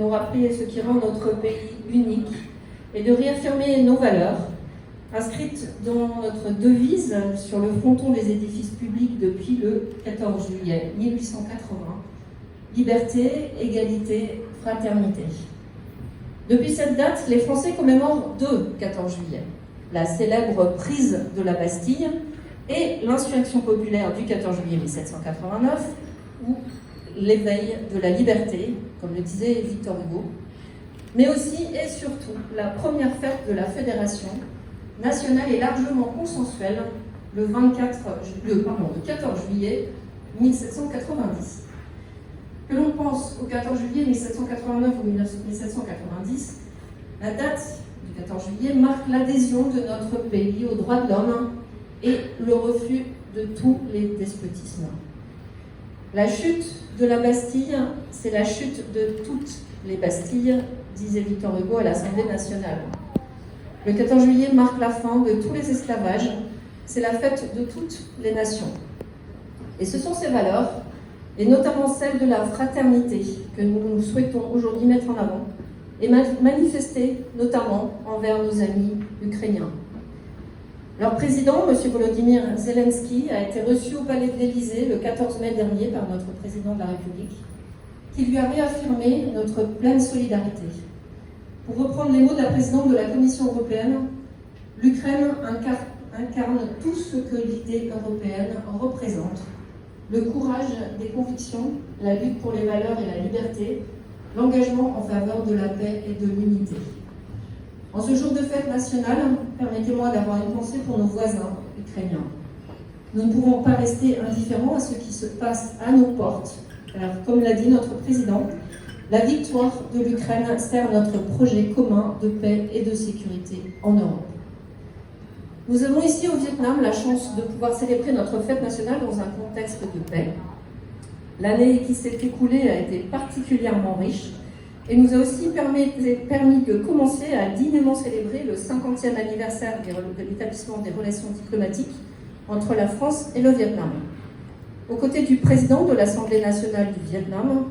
nous rappeler ce qui rend notre pays unique et de réaffirmer nos valeurs, inscrites dans notre devise sur le fronton des édifices publics depuis le 14 juillet 1880, liberté, égalité, fraternité. Depuis cette date, les Français commémorent deux 14 juillet, la célèbre prise de la Bastille et l'insurrection populaire du 14 juillet 1789, ou l'éveil de la liberté, comme le disait Victor Hugo, mais aussi et surtout la première fête de la Fédération nationale et largement consensuelle le 14 juillet 1790. Que l'on pense au 14 juillet 1789 ou 1790, la date du 14 juillet marque l'adhésion de notre pays aux droits de l'homme et le refus de tous les despotismes. La chute de la Bastille, c'est la chute de toutes les Bastilles, disait Victor Hugo à l'Assemblée nationale. Le 14 juillet marque la fin de tous les esclavages, c'est la fête de toutes les nations. Et ce sont ces valeurs, et notamment celle de la fraternité, que nous souhaitons aujourd'hui mettre en avant, et manifester notamment envers nos amis ukrainiens. Leur président, M. Volodymyr Zelensky, a été reçu au Palais de l'Élysée le 14 mai dernier par notre président de la République, qui lui a réaffirmé notre pleine solidarité. Pour reprendre les mots de la présidente de la Commission européenne, l'Ukraine incarne tout ce que l'idée européenne représente. Le courage des convictions, la lutte pour les valeurs et la liberté, l'engagement en faveur de la paix et de l'unité. En ce jour de fête nationale, permettez-moi d'avoir une pensée pour nos voisins ukrainiens. Nous ne pouvons pas rester indifférents à ce qui se passe à nos portes, car, comme l'a dit notre président, la victoire de l'Ukraine sert notre projet commun de paix et de sécurité en Europe. Nous avons ici au Vietnam la chance de pouvoir célébrer notre fête nationale dans un contexte de paix. L'année qui s'est écoulée a été particulièrement riche et nous a aussi permis de commencer à dignement célébrer le 50e anniversaire de l'établissement des relations diplomatiques entre la France et le Vietnam. Aux côtés du président de l'Assemblée nationale du Vietnam,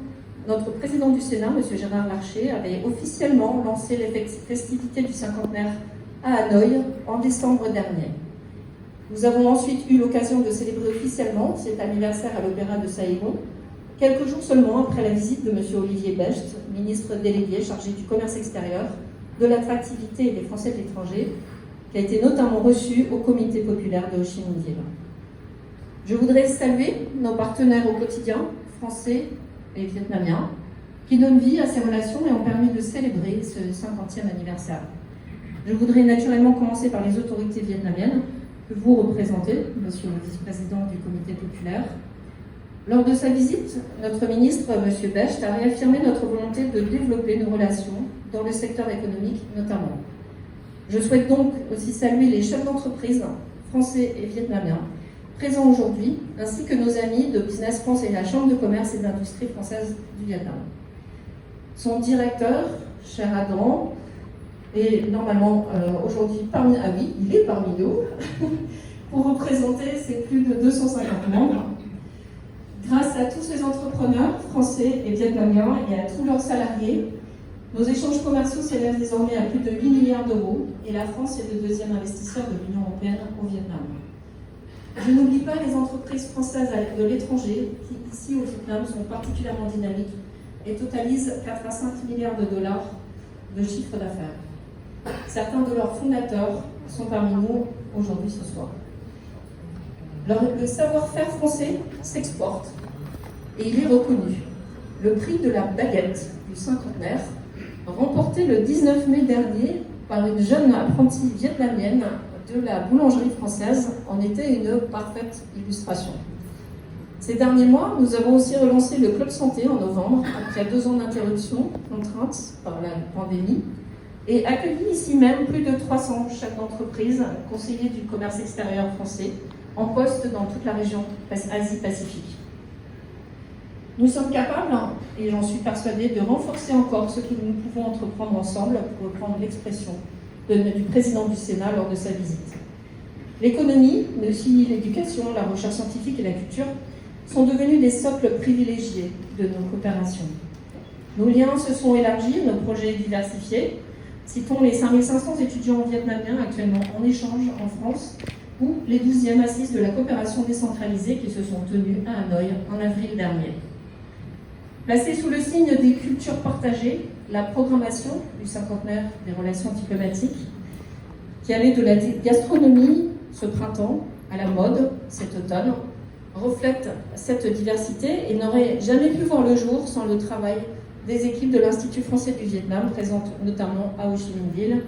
notre président du Sénat, M. Gérard Larcher, avait officiellement lancé les festivités du cinquantenaire à Hanoï en décembre dernier. Nous avons ensuite eu l'occasion de célébrer officiellement cet anniversaire à l'Opéra de Saigon, quelques jours seulement après la visite de M. Olivier Becht, ministre délégué chargé du commerce extérieur, de l'attractivité et des Français de l'étranger, qui a été notamment reçu au Comité populaire de Ho Chi Minh Ville. Je voudrais saluer nos partenaires au quotidien, français et vietnamiens, qui donnent vie à ces relations et ont permis de célébrer ce 50e anniversaire. Je voudrais naturellement commencer par les autorités vietnamiennes que vous représentez, monsieur le vice-président du Comité populaire. Lors de sa visite, notre ministre, M. Becht, a réaffirmé notre volonté de développer nos relations dans le secteur économique notamment. Je souhaite donc aussi saluer les chefs d'entreprise français et vietnamiens présents aujourd'hui, ainsi que nos amis de Business France et la Chambre de commerce et d'industrie française du Vietnam. Son directeur, cher Adam, est normalement aujourd'hui il est parmi nous, pour représenter ses plus de 250 membres. Grâce à tous ces entrepreneurs français et vietnamiens et à tous leurs salariés, nos échanges commerciaux s'élèvent désormais à plus de 8 milliards d'euros et la France est le deuxième investisseur de l'Union européenne au Vietnam. Je n'oublie pas les entreprises françaises de l'étranger qui, ici au Vietnam, sont particulièrement dynamiques et totalisent 4 à 5 milliards de dollars de chiffre d'affaires. Certains de leurs fondateurs sont parmi nous aujourd'hui ce soir. Le savoir-faire français s'exporte et il est reconnu. Le prix de la baguette du cinquantenaire, remporté le 19 mai dernier par une jeune apprentie vietnamienne de la boulangerie française, en était une parfaite illustration. Ces derniers mois, nous avons aussi relancé le Club Santé en novembre, après 2 ans d'interruption contrainte par la pandémie, et accueilli ici même plus de 300 chefs d'entreprise, conseillers du commerce extérieur français, en poste dans toute la région Asie-Pacifique. Nous sommes capables, et j'en suis persuadée, de renforcer encore ce que nous pouvons entreprendre ensemble, pour reprendre l'expression du président du Sénat lors de sa visite. L'économie, mais aussi l'éducation, la recherche scientifique et la culture sont devenus des socles privilégiés de nos coopérations. Nos liens se sont élargis, nos projets diversifiés. Citons les 5500 étudiants vietnamiens actuellement en échange en France ou les 12e assises de la coopération décentralisée qui se sont tenues à Hanoï en avril dernier. Placée sous le signe des cultures partagées, la programmation du cinquantenaire des relations diplomatiques, qui allait de la gastronomie ce printemps à la mode cet automne, reflète cette diversité et n'aurait jamais pu voir le jour sans le travail des équipes de l'Institut français du Vietnam, présentes notamment à Ho Chi Minh Ville.